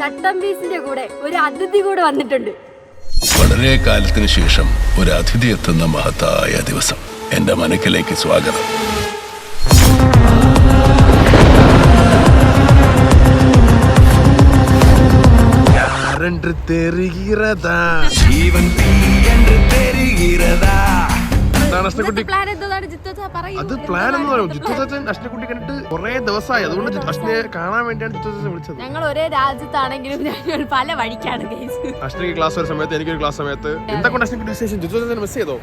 ചട്ടമ്പീസിന്റെ കൂടെ ഒരു അതിഥി കൂടെ വന്നിട്ടുണ്ട്. വളരെ കാലത്തിന് ശേഷം ഒരു അതിഥി എത്തുന്ന മഹത്തായ ദിവസം. എന്റെ മനക്കിലേക്ക് സ്വാഗതം. അത് പ്ലാൻ എന്ന് പറയും. ജിത്തുചാച്ചൻ അശ്വനെക്കുട്ടി കണ്ടിട്ട് കുറെ ദിവസമായി, അതുകൊണ്ട് അശ്വനെ കാണാൻ വേണ്ടിയാണ് ജിത്തുചാച്ചൻ വിളിച്ചത്. ഞങ്ങൾ ഒരേ രാജ്യത്താണെങ്കിലും ഞങ്ങൾ പല വഴിക്കാണ്. അശ്വനിക്ക് ക്ലാസ് ഒരു സമയത്ത്, എനിക്കൊരു ക്ലാസ് സമയത്ത്. എന്തൊക്കെ അശ്വനിക്ക് വിശേഷം? ജിത്തുചാച്ചൻ മിസ് ചെയ്തോ?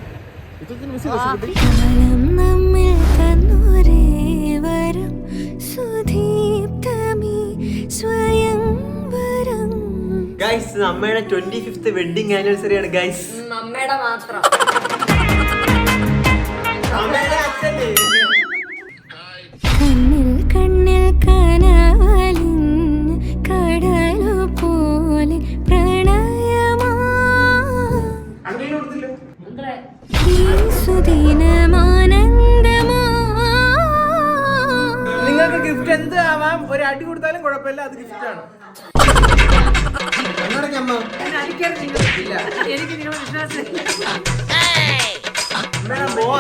ഗൈസ്, അമ്മയുടെ 25th വെഡിങ് ആനിവേഴ്സറി ആണ് ഗൈസ്. അമ്മയുടെ മാത്രം. കണ്ണിൽ കണ്ണിൽ കനവാലിൻ കടലു പോലെ പ്രണയമാ സുദിനമാനന്ദമാ. നിങ്ങൾക്ക് ഗിഫ്റ്റ് എന്ത് ആവാം, ഒരു അടി കൊടുത്താലും കുഴപ്പമില്ല, അത് ഗിഫ്റ്റ് ആണ്.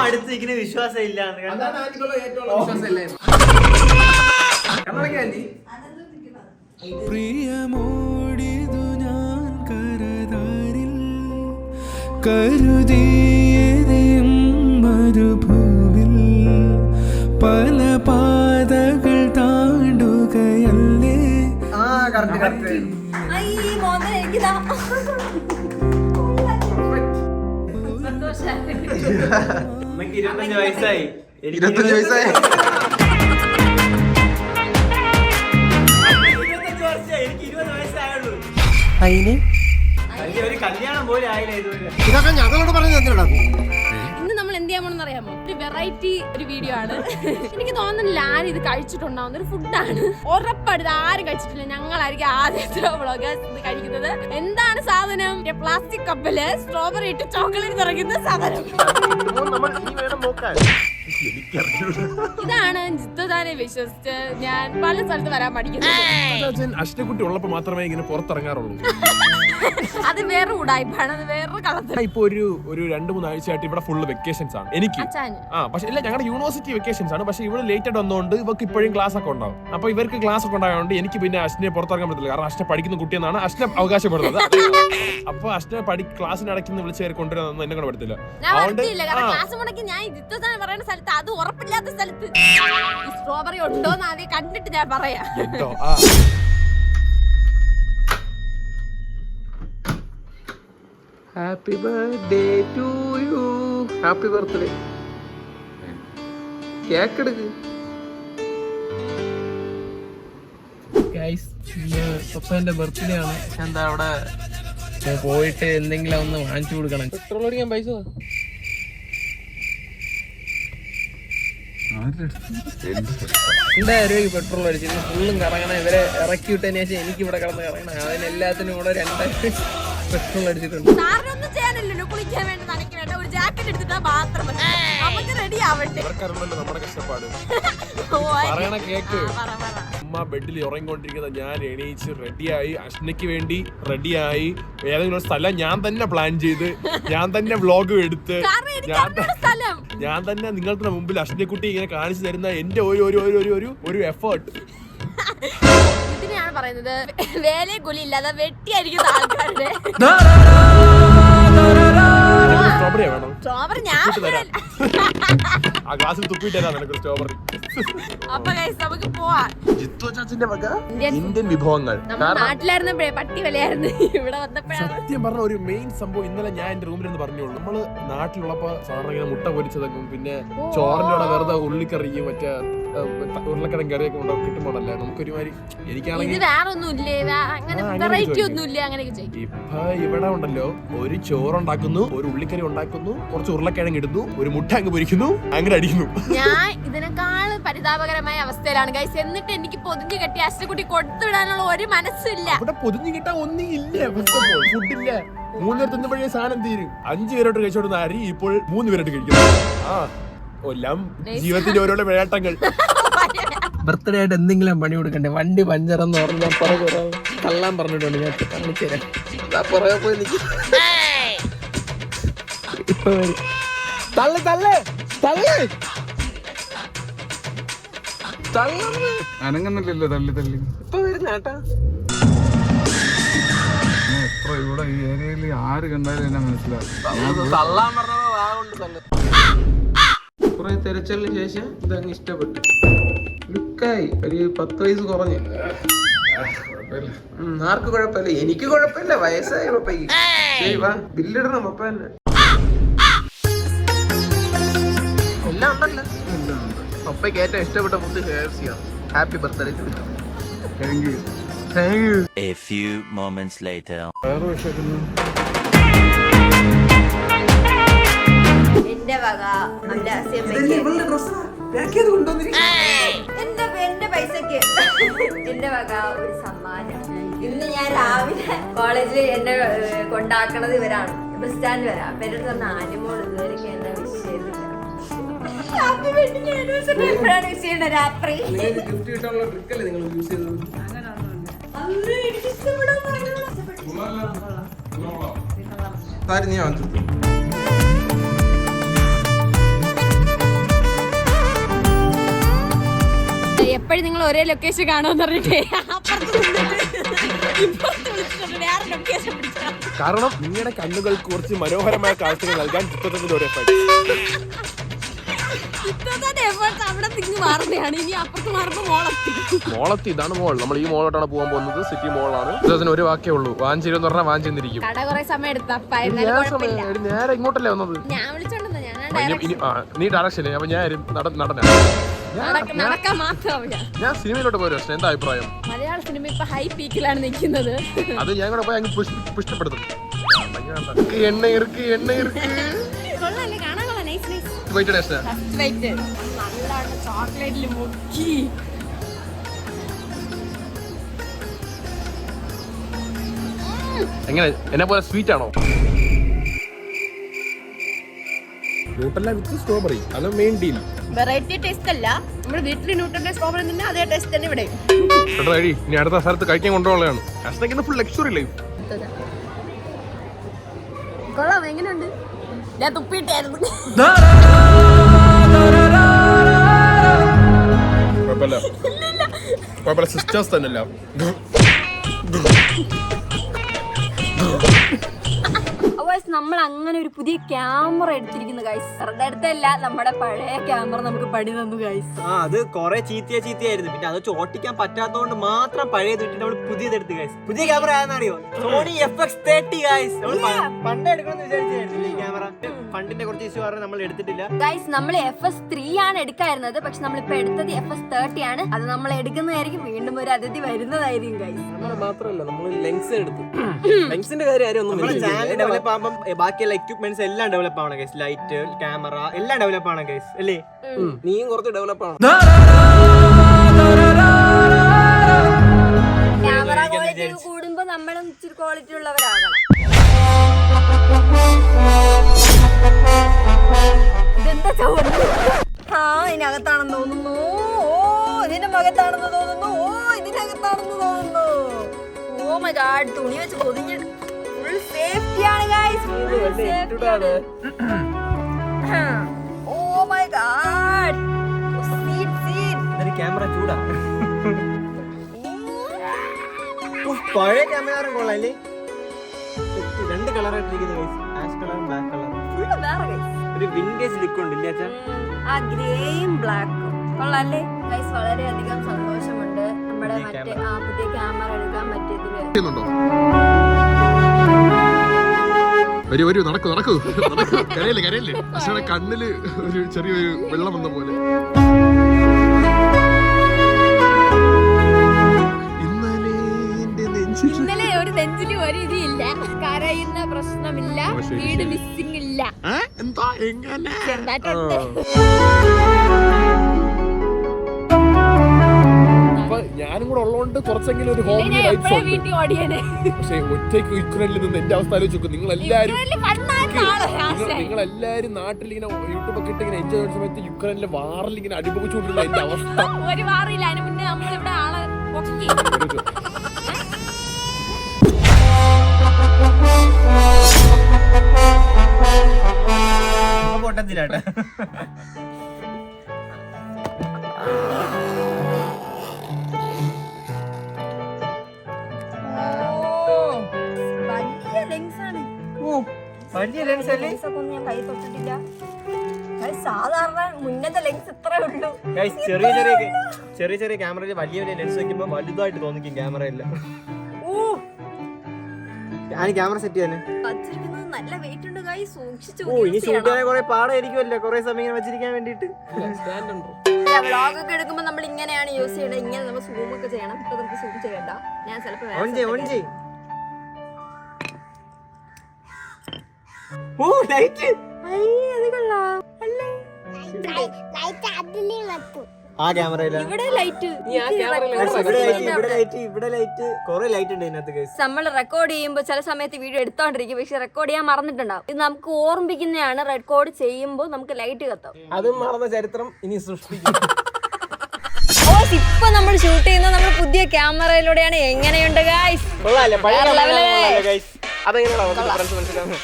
അടുത്തിരിക്കുന്ന വിശ്വാസം ഇല്ല. പ്രിയമോടിതു ഞാൻ കരതാരിൽ കരുതിയതും മരുഭൂവിൽ പല പാതകൾ താണ്ടുകയല്ലേ. അമ്മക്ക് 25 വയസ്സായി. 25 വയസ്സായി. 25 വർഷമായി. എനിക്ക് 20 വയസ്സായുള്ളൂ. ഒരു കല്യാണം പോലെ ആയില്ല ഇതുവരെ. ഇതൊക്കെ ഞങ്ങളോട് പറഞ്ഞു തന്നിട്ടുണ്ടോ? ഇന്ന് നമ്മൾ എന്ത് ചെയ്യാൻ അറിയാമോ? ഒരു വെറൈറ്റി ഒരു വീഡിയോ ആണ്. എനിക്ക് തോന്നുന്നില്ല ആരും ഇത് കഴിച്ചിട്ടുണ്ടാവുന്ന ഒരു ഫുഡാണ്. ഉറപ്പാണ് ഇത് ആരും കഴിച്ചിട്ടില്ല. ഞങ്ങളായിരിക്കും ആദ്യത്തെ വ്ളോഗേഴ്സ് ഇത് കഴിക്കുന്നത്. എന്താണ് സാധനം? പ്ലാസ്റ്റിക് കപ്പില് സ്ട്രോബെറി ഇട്ട് ചോക്ലേറ്റ് നിറയ്ക്കുന്ന സാധനം. ഇതാണ് ജിത്തുദാനെ വിശ്വസിച്ച് ഞാൻ പല സ്ഥലത്ത് വരാൻ പഠിക്കുന്നത്. അശ്വനെക്കുട്ടി ഉള്ളപ്പോ മാത്രമേ ഇങ്ങനെ പുറത്തിറങ്ങാറുള്ളൂ. അത് വേറെ ഉടായ്പാണ്, അത് വേറെ കളത്തിൽ. ഇപ്പൊ ഒരു 2-3 ആഴ്ചയായിട്ട് ഇവിടെ ഫുള്ള് വെക്കേഷൻസ് ആണ് എനിക്ക്. പക്ഷെ ഇല്ല, ഞങ്ങളുടെ യൂണിവേഴ്സിറ്റി വെക്കേഷൻസ് ആണ്. പക്ഷെ ഇവിടെ ലേറ്റ് ആയിട്ട് വന്നതുകൊണ്ട് ഇവർക്ക് ഇപ്പോഴും ക്ലാസ് ഒക്കെ ഉണ്ടാവും. അപ്പൊ ഇവർക്ക് ക്ലാസ് ഒക്കെ ഉണ്ടായതുകൊണ്ട് എനിക്ക് പിന്നെ അശ്വനെ പുറത്തിറങ്ങാൻ പറ്റില്ല. കാരണം അശ്വനെ പഠിക്കുന്ന കുട്ടിയെന്നാണ് അശ്വനെ അവകാശപ്പെടുന്നത്. അപ്പൊ അശ്വനെ ക്ലാസ്സിന് അടയ്ക്കുന്ന വിളിച്ച് കയറി കൊണ്ടുവരാൻ എന്നെ കൊണ്ട് പറ്റത്തില്ല. അത് ഉറപ്പില്ലാത്ത സ്ഥലത്ത് സ്ട്രോബെറി ഉണ്ടോന്ന് ആദ്യം കണ്ടിട്ട് ഞാൻ പറയാം. Happy birthday to you. Happy birthday. Cake എടുക്ക്. ഗൈസ്, ഇന്ന് പപ്പേന്റെ ബർത്ത്ഡേ ആണ്. എന്താ അവിടെ പോയിട്ട് എന്തെങ്കിലും ഒന്ന് വാങ്ങിച്ചു കൊടുക്കണം. പെട്രോൾ അടിക്കാൻ പൈസ 2000 രൂപയ്ക്ക് പെട്രോൾ അടിച്ചു. ഇന്ന് ഫുള്ളും കറങ്ങണം. ഇവരെ ഇറക്കി വിട്ടതിന് ശേഷം എനിക്ക് ഇവിടെ കിടന്ന് കറങ്ങണം. അതിനെല്ലാത്തിനും കൂടെ 2000 പെട്രോൾ അടിച്ചിട്ടുണ്ട്. സാറിനൊന്നും ചെയ്യാനില്ലല്ലോ, കുളിക്കാൻ വേണ്ട, നനയ്ക്ക് വേണ്ട, ഒരു ജാക്കറ്റ് എടുത്തിട്ടാ മാത്രം നമുക്ക് റെഡി ആവട്ടെ. നമ്മുടെ കഷ്ടപ്പാട് പറയണ കേക്ക്. അമ്മ ബെഡിൽ ഉറങ്ങിക്കൊണ്ടിരിക്കുന്ന ഞാൻ എണീച്ച് റെഡിയായി, അശ്വനയ്ക്ക് വേണ്ടി റെഡിയായി. ഏതെങ്കിലും ഒരു സ്ഥലം ഞാൻ തന്നെ പ്ലാൻ ചെയ്ത്, ഞാൻ തന്നെ വ്ളോഗ് എടുത്ത്, ഞാൻ തന്നെ നിങ്ങൾക്ക് മുമ്പിൽ അശ്വനെക്കുട്ടി ഇങ്ങനെ കാണിച്ചു തരുന്ന എന്റെ ഒരു എഫേർട്ട്. ഇതിനെയാണ് പറയുന്നത് വേലയെ കൂലി ഇല്ലാതെ വെട്ടിയായിരിക്കുന്ന ആൾക്കാരുടെ. സ്ട്രോബെറി വേണം. സ്ട്രോബെറി ഞാൻ ആ ഗ്ലാസ്സിൽ തുപ്പിട്ട് തരാം നിനക്ക് സ്ട്രോബെറി. അപ്പൊ നമുക്ക് പോവാം. ജിത്തുചാച്ചന്റെ വക ഇന്ത്യൻ വിഭവങ്ങൾ. നാട്ടിലായിരുന്നപ്പോഴേ പട്ടി വിലയായിരുന്നു, ഇവിടെ വന്നപ്പോഴാണ് സത്യം പറഞ്ഞ ഒരു മെയിൻ സംഭവം. ഇന്നലെ ഞാൻ എന്റെ റൂമിൽ നിന്ന് പറഞ്ഞോളൂ, നമ്മള് നാട്ടിലുള്ളപ്പോ സാധാരണ ഇങ്ങനെ മുട്ട പൊരിച്ചതൊക്കെ പിന്നെ ചോറിന്റെ വെറുതെ ഉള്ളിക്കറിയും മറ്റേ ഉരുളക്കിഴങ്ങ് കറിയൊക്കെ കിട്ടുമ്പോഴല്ലേ നമുക്കൊരുമാതിരി. എനിക്കാണെങ്കിൽ ഇപ്പൊ ഇവിടെ ഉണ്ടല്ലോ, ഒരു ചോറുണ്ടാക്കുന്നു, ഒരു ഉള്ളിക്കറി ഉണ്ടാക്കുന്നു, കുറച്ച് ഉരുളക്കിഴങ്ങ് ഇടുന്നു, ഒരു മുട്ട അങ്ങ് പൊരിക്കുന്നു, അങ്ങനെ അടിക്കുന്നു. ഞാൻ ഇതിനേക്കാൾ പരിതാപകരമായ അവസ്ഥയിലാണ് ഗൈസ്. എന്നിട്ട് എനിക്ക് പൊതിഞ്ഞു കെട്ടി അശ്വനെക്കുട്ടി കൊടുത്തു വിടാനുള്ള ഒരു മനസ്സില്ല. ഇവിടെ പൊതിഞ്ഞു കിട്ടാൻ ഒന്നും ഇല്ല. ഫുഡില്ല. 3 പേർ തിന്നപ്പോഴേ സാധനം തീരും. 5 പേരോട്ട് കഴിച്ചോടുന്ന അരി ഇപ്പോൾ 3 പേരോട്ട് കഴിക്കുന്നു. എല്ലാം ജീവിതത്തിന്റെ ഓരോ വേട്ടങ്ങൾ. ബർത്ത്ഡേ ആയിട്ട് എന്തെങ്കിലും പണി കൊടുക്കണ്ടേ? വണ്ടി പഞ്ചറെന്ന് പറഞ്ഞാൽ തള്ളാൻ പറഞ്ഞിട്ടുണ്ട്. ഞാൻ കാണിച്ചു തരാം. പുറകെ പോയി നിൽക്കും. ഇപ്പൊ വരും. തള്ളു തള്ളു തള്ളു തള്ളു. അനങ്ങുന്നില്ലല്ലോ തള്ളി തള്ളി. ഇപ്പൊ വരുന്ന കേട്ടാ. എത്ര ഇവിടെ ഈ ഏരിയയിൽ ആര് കണ്ടാലും എന്നെ മനസ്സിലാവും. തള്ളാൻ പറഞ്ഞത് വാഗൊണ്ട് തള്ളു. കുറെ തിരച്ചിലിന് ശേഷം ഇതങ്ങ് ഇഷ്ടപ്പെട്ടു. ലുക്കായി ഒരു 10 വയസ്സ് കുറഞ്ഞു. ആർക്ക് കുഴപ്പമില്ല, എനിക്ക് കുഴപ്പമില്ല, വയസ്സായ പപ്പയ്ക്ക്. ശരി വാ ബില്ലിടണം പപ്പ തന്നെ. എല്ലാം ഉണ്ടല്ലോ. പപ്പയ്ക്ക് ഏറ്റവും ഇഷ്ടപ്പെട്ട ഫുഡ് KFC ആണ്. Happy birthday to you. Thank you. Thank you. A few moments later. വേറെ വിഷയത്തിന് എന്റെ വക എന്റെ പൈസക്ക് എന്റെ വക ഒരു സമ്മാനം. ഇന്ന് ഞാൻ രാവിലെ കോളേജിൽ എന്നെ കൊണ്ടാക്കണത് ഇവരാണ്. ബസ് സ്റ്റാൻഡ് വരാം. അപ്പൊ എന്റെ പറഞ്ഞ ആനിമോൾ ഇതുവരെ എന്നെ വിഷ് ചെയ്തില്ല. എപ്പോഴാണ് വിഷ് ചെയ്യണ്ട? രാത്രി ഗിഫ്റ്റ് കിട്ടാനുള്ള ട്രിക്കല്ലേ നിങ്ങൾ യൂസ് ചെയ്തത്? എനിക്ക് ഇഷ്ടപ്പെടാൻ പറഞ്ഞു. നീ വാങ്ങിച്ചു. എപ്പോഴും നിങ്ങൾ ഒരേ ലൊക്കേഷൻ കാണുമെന്ന് പറഞ്ഞിട്ടേ അപ്പുറത്ത് വേറെ ലൊക്കേഷൻ പിടിച്ചാൽ. കാരണം നിങ്ങളുടെ കണ്ണുകൾക്ക് കുറച്ച് മനോഹരമായ കാഴ്ചകൾ നൽകാൻ ചിത്രത്തിന്റെ ഒരു എഫക്ട്. അവിടെ തിങ്ങി മാറുന്നതാണ്. ഇനി അപ്പുറത്ത് മാറുമ്പോ മോളത്തി ഇതാണ് മോൾ. നമ്മൾ ഈ മോളോട്ടാണ് പോകാൻ പോകുന്നത്. സിറ്റി മോളാണ്. ഇതിന് ഒരു വാക്കേ ഉള്ളൂ. വാഞ്ചേരി എന്ന് പറഞ്ഞാൽ വാഞ്ചിരിക്കും. കട കുറെ സമയം എടുത്ത നേരെ ഇങ്ങോട്ടല്ലേ വന്നത്. ഞാൻ വിളിച്ചോണ്ടെന്നാ. നീ ഡയറക്ഷൻ അപ്പൊ ഞാൻ നടനാ. നടക്കാൻ മാത്രം അറിയാം. ഞാൻ സിനിമയിലോട്ട് പോയി. എന്താ അഭിപ്രായം? മലയാള സിനിമ ഇപ്പൊ ഹൈ പീക്കിലാണ് നിൽക്കുന്നത്. അത് ഞാൻ കൂടെ പോയി അങ്ങ് പുഷ്ടപ്പെടുത്തും. എണ്ണ ഇറുക്ക് എണ്ണ ഇറുക്ക്. കൊള്ളാല്ലേ, കാണാൻ കൊള്ളാം. Nice nice. നല്ലോണം ചോക്ലേറ്റിൽ മുക്കി. എങ്ങനെ എന്നെ പോലെ സ്വീറ്റ് ആണോ? ന്യൂട്ടല്ല വിത്ത് സ്ട്രോബെറി. അത് മെയിൻ ഡീൽ. വെറൈറ്റി ടേസ്റ്റ് അല്ല. നമ്മുടെ വീട്ടിൽ ന്യൂട്രൽ സ്ട്രോബെറി തന്നെ അതേ ടേസ്റ്റ് തന്നെ ഇവിടെ. ഇനി അടുത്ത സ്ഥലത്ത് കഴിക്കാൻ കൊണ്ടുപോകാനാണ്. Full luxury life. കൊള്ളാം. എങ്ങനെയുണ്ട്? ഞാൻ തുപ്പിയിട്ടായിരുന്നു. കുഴപ്പമില്ല. സിസ്റ്റേഴ്സ് തന്നെയല്ല. നമ്മൾ അങ്ങനെ ഒരു പുതിയ ക്യാമറ എടുത്തിരിക്കുന്നു ഗൈസ്. വെറുതെ അടുത്തല്ല, നമ്മുടെ പഴയ ക്യാമറ നമുക്ക് പണി തന്നു ഗൈസ്. അത് കൊറേ ചീത്തയായിരുന്നു. പിന്നെ അത് ചോട്ടിക്കാൻ പറ്റാത്തതുകൊണ്ട് മാത്രം പഴയത് ഇട്ടിട്ട് നമ്മൾ പുതിയതെടുത്ത് ഗൈസ്. പുതിയ ക്യാമറ ആണെന്നറിയോ? Sony FX30 guys. പണ്ട് എടുക്കണമെന്ന് വിചാരിച്ചായിരുന്നു ഈ ക്യാമറ. ഫണ്ടിന്റെ കുറച്ച് ഇഷ്യൂ കാരണം നമ്മൾ എടുത്തിട്ടില്ല ഗൈസ്. നമ്മൾ FS3 ആണ് എടുക്കായിരുന്നത്. പക്ഷെ നമ്മളിപ്പോ എടുത്തത് FS30 ആണ്. അത് നമ്മൾ എടുക്കുന്നതായിരിക്കും. വീണ്ടും ഒരു അതിഥി വരുന്നതായിരിക്കും ഗൈസ്. മാത്രമല്ല നമ്മൾ ലെൻസ് എടുത്തു. ലെൻസിന്റെ കാര്യം ആരും ഒന്നും ചാനൽ ഡെവലപ്പ് ആകുമ്പോൾ ബാക്കിയുള്ള എക്യുപ്മെന്റ്സ് എല്ലാം ഡെവലപ്പ് ആവണം ഗൈസ്. ലൈറ്റ്, ക്യാമറ എല്ലാം ഡെവലപ്പ് ആവണം ഗൈസ്. അല്ലേ? നീയും കുറച്ച് ഡെവലപ്പ് ആണ്. ക്യാമറ ക്വാളിറ്റി കൂടുമ്പോ നമ്മളും ഇച്ചിരി ക്വാളിറ്റി ഉള്ളവരാകണം. ഇതെന്താ ചോദിച്ചു? ഇതിനകത്താണെന്ന് തോന്നുന്നു. ഇതിന്റെ മകത്താണെന്ന് തോന്നുന്നു. ഇതിനകത്താണെന്ന് തോന്നുന്നു. ഓ മൈ ഗാഡ്, തുണി വെച്ച് പൊതിഞ്ഞ് ഫുൾ സേഫ്റ്റി ആണ് guys. Oh my god, camera ചൂടാ. പഴയ ക്യാമറ കൊള്ളാല്ലേ? 2 കളറായിട്ടിരിക്കുന്നു ഗൈസ്. ആഷ് കളറും ബ്ലാക്ക് കളറും. ഫുൾ വേറെ ഗൈസ്. ഒരു വിന്റേജ് ലുക്ക് ഉണ്ട് ഇല്ലേ അച്ഛാ? ആ ഗ്രേയും ബ്ലാക്കും കൊള്ളാല്ലേ ഗൈസ്. വളരെയധികം സന്തോഷമുണ്ട് നമ്മുടെ മറ്റേ പുതിയ ക്യാമറ എടുക്കാൻ പറ്റിയതില്. നടക്കൂ. കരയല്ലേ. പക്ഷേ കണ്ണില് ഒരു ചെറിയൊരു വെള്ളം വന്ന പോലെ. ഇന്നലെ ഒരു നെഞ്ചില് ഒരു ഇതില്ല. കരയുന്ന പ്രശ്നമില്ല. വീട് മിസ്സിംഗ് ഇല്ല. എന്താ എങ്ങനെ ചെറുതായിട്ടുണ്ട്. ഞാനും കൂടെ ഉള്ളതുകൊണ്ട് കുറച്ചെങ്കിലും ഒരു ഹോം ലൈഫ് ഉണ്ട്. വീട്ടിൽ ഓടിയാണ്. പക്ഷെ ഒറ്റയ്ക്ക് യുക്രൈനിൽ നിന്ന് എന്റെ അവസ്ഥ ആലോചിച്ച് നോക്കും. നിങ്ങളെല്ലാരും നാട്ടിൽ ഇങ്ങനെ യൂട്യൂബ് ഒക്കെ ഇട്ട് ഇങ്ങനെ എൻജോയ് ചെയ്യുന്ന സമയത്ത് യുക്രൈനിലെ വാറിൽ ഇങ്ങനെ അനുഭവിച്ചുകൊണ്ടിരുന്ന എന്റെ അവസ്ഥ. ഒരു വാറില്ല. അതിന് മുന്നേ നമ്മളിവിടെ ആളെ പൊക്കി. കാണത്തില്ല കേട്ടോ. വലിയ ലെങ്സ് ആണ്. വലിയ ലെൻസ് അല്ലേ? ലെങ്സ് ഒക്കെ ഒന്നും ഞാൻ കൈ തൊട്ടിട്ടില്ല. സാധാരണ മുന്നത്തെ ലെങ്സ് ഇത്രേ ഉള്ളൂ. Guys, ചെറിയ ചെറിയ ക്യാമറയിൽ വലിയ ലെൻസ് വെക്കുമ്പോ വലുതായിട്ട് തോന്നിക്കും ക്യാമറയില്ല. ഞാൻ ക്യാമറ സെറ്റ് ചെയ്യാൻ വച്ചിരിക്കുന്നത് നല്ല വെയിറ്റ് ഉണ്ട് guys. സൂക്ഷിച്ചു ഇനി ഷൂട്ട് ചെയ്യാൻ കുറെ പാടായിരിക്കുമല്ലേ കുറെ സമയം ഇങ്ങനെ വെച്ചിരിക്കാൻ വേണ്ടിട്ട്. വ്ളോഗ് ഒക്കെ എടുക്കുമ്പോ നമ്മൾ ഇങ്ങനെയാണ് യൂസ് ചെയ്യേണ്ടത്. ഇങ്ങനെ നമ്മൾ സൂം ഒക്കെ ചെയ്യണം. ഇപ്പൊ നമുക്ക് സൂം ചെയ്യണ്ട. ഞാൻ ചിലപ്പോ ലൈറ്റ് ആ ക്യാമറയില ഇവിടെ ലൈറ്റ് ഇവിടെ ലൈറ്റ് കുറെ ലൈറ്റ് ഉണ്ട് ഇതിനകത്ത് guys. നമ്മൾ റെക്കോർഡ് ചെയ്യുമ്പോൾ ചില സമയത്ത് വീഡിയോ എടുത്തോണ്ടിരിക്കും, പക്ഷെ റെക്കോർഡ് ചെയ്യാൻ മറന്നിട്ടുണ്ടാവും. ഇത് നമുക്ക് ഓർമ്മിപ്പിക്കുന്നതാണ്. റെക്കോർഡ് ചെയ്യുമ്പോൾ നമുക്ക് ലൈറ്റ് കത്താം. അതും മറന്ന ചരിത്രം ഇനി സൃഷ്ടിക്കും. ഇപ്പൊ നമ്മൾ ഷൂട്ട് ചെയ്യുന്നത് നമ്മൾ പുതിയ ക്യാമറയിലൂടെയാണ്. എങ്ങനെയുണ്ട് ഗൈസ്?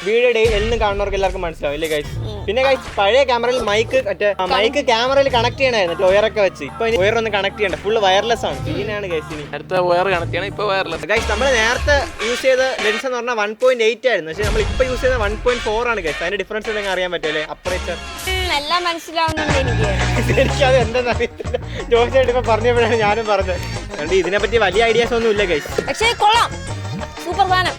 വീഡിയോ എന്നും കാണുന്നവർക്ക് എല്ലാവർക്കും മനസ്സിലാവും ഇല്ലേ ഗൈസ്? പിന്നെ ഗൈസ് പഴയ ക്യാമറയിൽ മൈക്ക് ക്യാമറയിൽ കണക്ട് ചെയ്യണമായിരുന്നു ഒയറൊക്കെ വെച്ച്. ഇപ്പൊ ഒയർ ഒന്നും കണക്ട് ചെയ്യണ്ട, ഫുൾ വയർലെസ് ആണ്. ഇതിനാണ് ഗൈസ് ഇനി അടുത്ത വയർ കണക്ട് ചെയ്യണം. ഇപ്പൊ വയർലെസ്. ഗൈസ് നമ്മൾ നേരത്തെ യൂസ് ചെയ്ത ലെൻസ് എന്ന് പറഞ്ഞാൽ 1.8 ആയിരുന്നു, പക്ഷെ നമ്മൾ ഇപ്പൊ യൂസ് ചെയ്ത 1.4 ആണ് ഗൈസ്. അതിന്റെ ഡിഫറൻസ് എന്തെങ്കിലും അറിയാൻ പറ്റുമല്ലേ? അപ്പറേച്ചർ എല്ലാം മനസ്സിലാവുന്നുണ്ട് എനിക്ക്. എനിക്കത് എന്താണെന്ന് അറിയത്തില്ല. ജോസായിട്ട് ഇപ്പൊ പറഞ്ഞപ്പോഴാണ് ഞാനും പറഞ്ഞത്. അതുകൊണ്ട് ഇതിനെ പറ്റി വലിയ ഐഡിയാസ് ഒന്നും ഇല്ല ഗൈസ്. പക്ഷേ കൊള്ളാം, സൂപ്പർ സാധനം.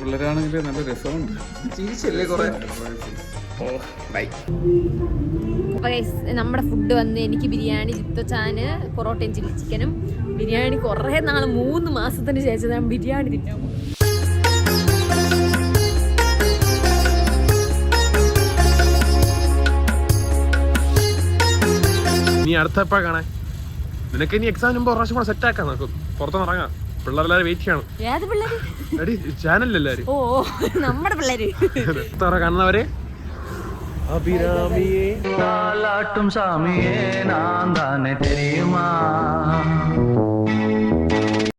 പിള്ളേരാണെങ്കിൽ നല്ല രസമുണ്ട്. ചിരിച്ചല്ലേ കുറെ. നമ്മുടെ ഫുഡ് വന്ന് എനിക്ക് ബിരിയാണി, ചിത്തച്ചാന്, പൊറോട്ടയും ചില്ലി ചിക്കനും. ബിരിയാണി കുറേ നാൾ 3 മാസത്തിന് ശേഷം ഞാൻ ബിരിയാണി തിന്നാൻ പോകും. നീ അടുത്തപ്പാ കാണാൻ നിനക്ക് ഇനി എക്സാം മുമ്പ് പ്രാവശ്യം കൂടെ സെറ്റ് ആക്കാൻ നോക്കും. പുറത്തൊന്നും ഇറങ്ങാം. പിള്ളേരെല്ലാരും വെയിറ്റ് ചെയ്യണം. ഏത് പിള്ളേര്? എടി ചാനലിലെല്ലാരും. ഓ നമ്മുടെ പിള്ളേര് കാണുന്നവരെ അഭിരാമിയെ சாமியே நான் தானே தெரியுமா